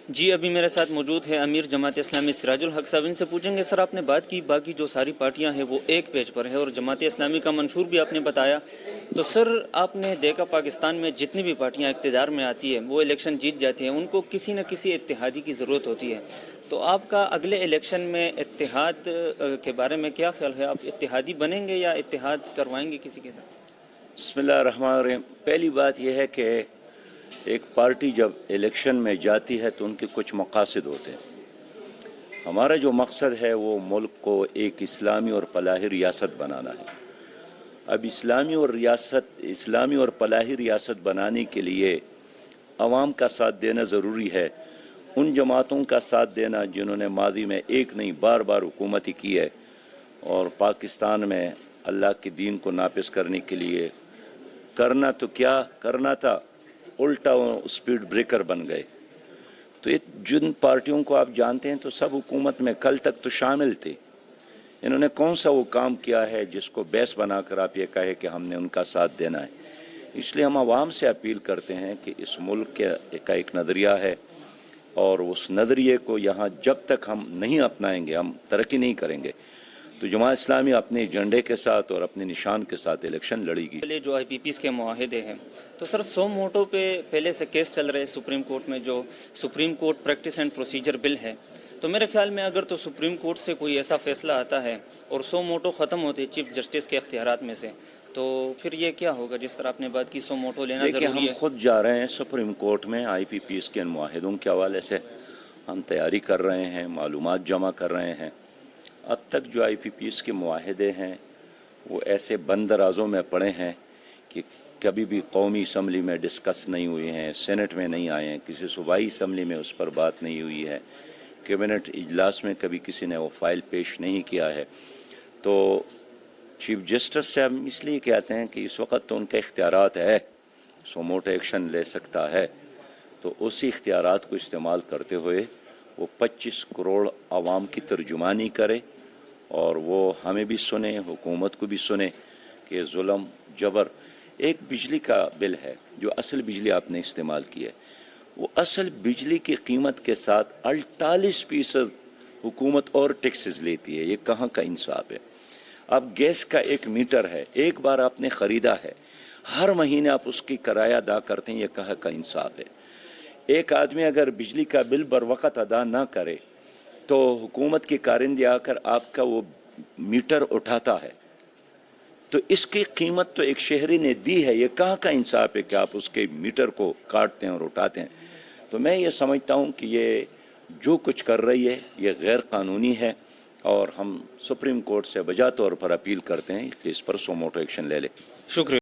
جی ابھی میرے ساتھ موجود ہے امیر جماعت اسلامی سراج الحق صاحب. ان سے پوچھیں گے سر آپ نے بات کی باقی جو ساری پارٹیاں ہیں وہ ایک پیج پر ہے اور جماعت اسلامی کا منشور بھی آپ نے بتایا. تو سر آپ نے دیکھا پاکستان میں جتنی بھی پارٹیاں اقتدار میں آتی ہیں وہ الیکشن جیت جاتی ہیں, ان کو کسی نہ کسی اتحادی کی ضرورت ہوتی ہے. تو آپ کا اگلے الیکشن میں اتحاد کے بارے میں کیا خیال ہے؟ آپ اتحادی بنیں گے یا اتحاد کروائیں گے کسی کے ساتھ؟ بسم اللہ الرحمن الرحیم. پہلی بات یہ ہے کہ ایک پارٹی جب الیکشن میں جاتی ہے تو ان کے کچھ مقاصد ہوتے ہیں. ہمارا جو مقصد ہے وہ ملک کو ایک اسلامی اور فلاحی ریاست بنانا ہے. اب اسلامی اور فلاحی ریاست بنانے کے لیے عوام کا ساتھ دینا ضروری ہے. ان جماعتوں کا ساتھ دینا جنہوں نے ماضی میں ایک نہیں بار بار حکومت کی ہے اور پاکستان میں اللہ کے دین کو نافذ کرنے کے لیے کرنا تو کیا کرنا تھا, الٹا اسپیڈ بریکر بن گئے. تو جن پارٹیوں کو آپ جانتے ہیں تو سب حکومت میں کل تک تو شامل تھے. انہوں نے کون سا وہ کام کیا ہے جس کو بیس بنا کر آپ یہ کہے کہ ہم نے ان کا ساتھ دینا ہے؟ اس لیے ہم عوام سے اپیل کرتے ہیں کہ اس ملک کا ایک نظریہ ہے اور اس نظریے کو یہاں جب تک ہم نہیں اپنائیں گے ہم ترقی نہیں کریں گے. تو جماعت اسلامی اپنے ایجنڈے کے ساتھ اور اپنے نشان کے ساتھ الیکشن لڑے گی. پہلے جو IPPs کے معاہدے ہیں تو سر 100 موٹو پہ پہلے سے کیس چل رہے سپریم کورٹ میں, جو supreme court practice and procedure bill ہے. تو میرے خیال میں اگر تو سپریم کورٹ سے کوئی ایسا فیصلہ آتا ہے اور 100 موٹو ختم ہوتے چیف جسٹس کے اختیارات میں سے, تو پھر یہ کیا ہوگا؟ جس طرح آپ نے بات کی 100 موٹو لینا ضروری ہے. دیکھیں ہم خود جا رہے ہیں سپریم کورٹ میں IPPs کے معاہدوں کے حوالے سے ہم تیاری کر رہے ہیں, معلومات جمع کر رہے ہیں. اب تک جو IPPs کے معاہدے ہیں وہ ایسے بند درازوں میں پڑے ہیں کہ کبھی بھی قومی اسمبلی میں ڈسکس نہیں ہوئے ہیں, سینٹ میں نہیں آئے ہیں, کسی صوبائی اسمبلی میں اس پر بات نہیں ہوئی ہے, کیبنٹ اجلاس میں کبھی کسی نے وہ فائل پیش نہیں کیا ہے. تو چیف جسٹس سے ہم اس لیے کہتے ہیں کہ اس وقت تو ان کے اختیارات ہے, سو موٹو ایکشن لے سکتا ہے. تو اسی اختیارات کو استعمال کرتے ہوئے وہ 25 کروڑ عوام کی ترجمانی کرے اور وہ ہمیں بھی سنے, حکومت کو بھی سنے کہ ظلم جبر. ایک بجلی کا بل ہے جو اصل بجلی آپ نے استعمال کی ہے, وہ اصل بجلی کی قیمت کے ساتھ 48% حکومت اور ٹیکسز لیتی ہے. یہ کہاں کا انصاف ہے؟ اب گیس کا ایک میٹر ہے, ایک بار آپ نے خریدا ہے, ہر مہینے آپ اس کی کرایہ ادا کرتے ہیں, یہ کہاں کا انصاف ہے؟ ایک آدمی اگر بجلی کا بل بر وقت ادا نہ کرے تو حکومت کے کارندے آ کر آپ کا وہ میٹر اٹھاتا ہے. تو اس کی قیمت تو ایک شہری نے دی ہے, یہ کہاں کا انصاف ہے کہ آپ اس کے میٹر کو کاٹتے ہیں اور اٹھاتے ہیں؟ تو میں یہ سمجھتا ہوں کہ یہ جو کچھ کر رہی ہے یہ غیر قانونی ہے اور ہم سپریم کورٹ سے بجا طور پر اپیل کرتے ہیں کہ اس پر سو موٹو ایکشن لے لے. شکریہ.